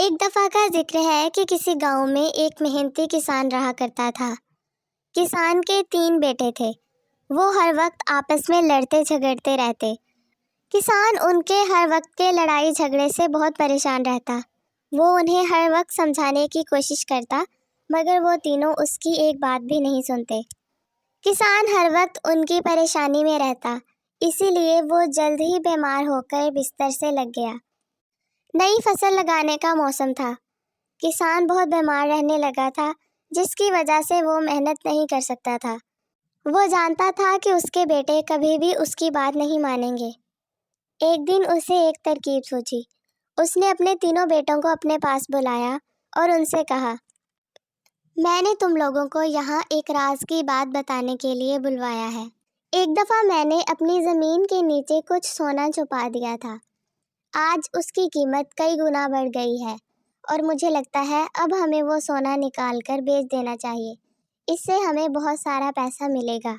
ایک دفعہ کا ذکر ہے کہ کسی گاؤں میں ایک محنتی کسان رہا کرتا تھا۔ کسان کے 3 بیٹے تھے۔ وہ ہر وقت آپس میں لڑتے جھگڑتے رہتے۔ کسان ان کے ہر وقت کے لڑائی جھگڑے سے بہت پریشان رہتا۔ وہ انہیں ہر وقت سمجھانے کی کوشش کرتا، مگر وہ تینوں اس کی ایک بات بھی نہیں سنتے۔ کسان ہر وقت ان کی پریشانی میں رہتا، اسی لیے وہ جلد ہی بیمار ہو کر بستر سے لگ گیا۔ نئی فصل لگانے کا موسم تھا۔ کسان بہت بیمار رہنے لگا تھا، جس کی وجہ سے وہ محنت نہیں کر سکتا تھا۔ وہ جانتا تھا کہ اس کے بیٹے کبھی بھی اس کی بات نہیں مانیں گے۔ ایک دن اسے ایک ترکیب سوچی۔ اس نے اپنے تینوں بیٹوں کو اپنے پاس بلایا اور ان سے کہا، میں نے تم لوگوں کو یہاں ایک راز کی بات بتانے کے لیے بلوایا ہے۔ ایک دفعہ میں نے اپنی زمین کے نیچے کچھ سونا چھپا دیا تھا۔ آج اس کی قیمت کئی گنا بڑھ گئی ہے اور مجھے لگتا ہے اب ہمیں وہ سونا نکال کر بیچ دینا چاہیے۔ اس سے ہمیں بہت سارا پیسہ ملے گا۔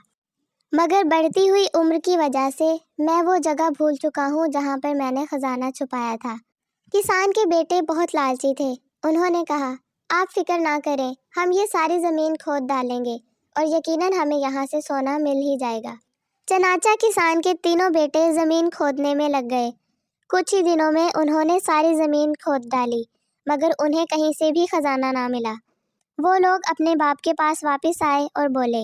مگر بڑھتی ہوئی عمر کی وجہ سے میں وہ جگہ بھول چکا ہوں جہاں پر میں نے خزانہ چھپایا تھا۔ کسان کے بیٹے بہت لالچی تھے۔ انہوں نے کہا، آپ فکر نہ کریں، ہم یہ ساری زمین کھود ڈالیں گے اور یقیناً ہمیں یہاں سے سونا مل ہی جائے گا۔ چنانچہ کسان کے تینوں بیٹے زمین کھودنے میں لگ گئے۔ کچھ ہی دنوں میں انہوں نے ساری زمین کھود ڈالی، مگر انہیں کہیں سے بھی خزانہ نہ ملا۔ وہ لوگ اپنے باپ کے پاس واپس آئے اور بولے،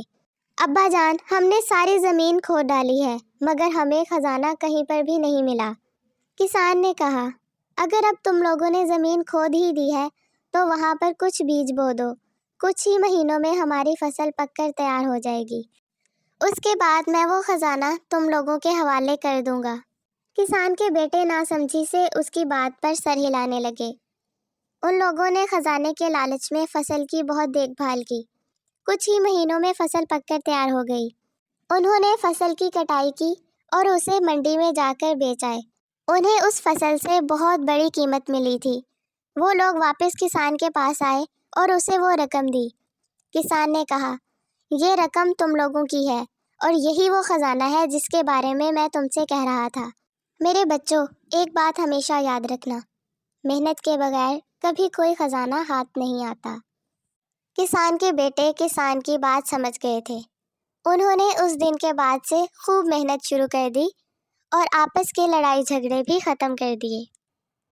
ابا جان، ہم نے ساری زمین کھود ڈالی ہے، مگر ہمیں خزانہ کہیں پر بھی نہیں ملا۔ کسان نے کہا، اگر اب تم لوگوں نے زمین کھود ہی دی ہے تو وہاں پر کچھ بیج بو دو، کچھ ہی مہینوں میں ہماری فصل پک کر تیار ہو جائے گی۔ اس کے بعد میں وہ خزانہ تم لوگوں کے حوالے کر دوں گا۔ کسان کے بیٹے ناسمجھی سے اس کی بات پر سر ہلانے لگے۔ ان لوگوں نے خزانے کے لالچ میں فصل کی بہت دیکھ بھال کی۔ کچھ ہی مہینوں میں فصل پک کر تیار ہو گئی۔ انہوں نے فصل کی کٹائی کی اور اسے منڈی میں جا کر بیچ آئے۔ انہیں اس فصل سے بہت بڑی قیمت ملی تھی۔ وہ لوگ واپس کسان کے پاس آئے اور اسے وہ رقم دی۔ کسان نے کہا، یہ رقم تم لوگوں کی ہے اور یہی وہ خزانہ ہے جس کے بارے میں تم سے کہہ رہا تھا۔ میرے بچوں، ایک بات ہمیشہ یاد رکھنا، محنت کے بغیر کبھی کوئی خزانہ ہاتھ نہیں آتا۔ کسان کے بیٹے کسان کی بات سمجھ گئے تھے۔ انہوں نے اس دن کے بعد سے خوب محنت شروع کر دی اور آپس کے لڑائی جھگڑے بھی ختم کر دیے۔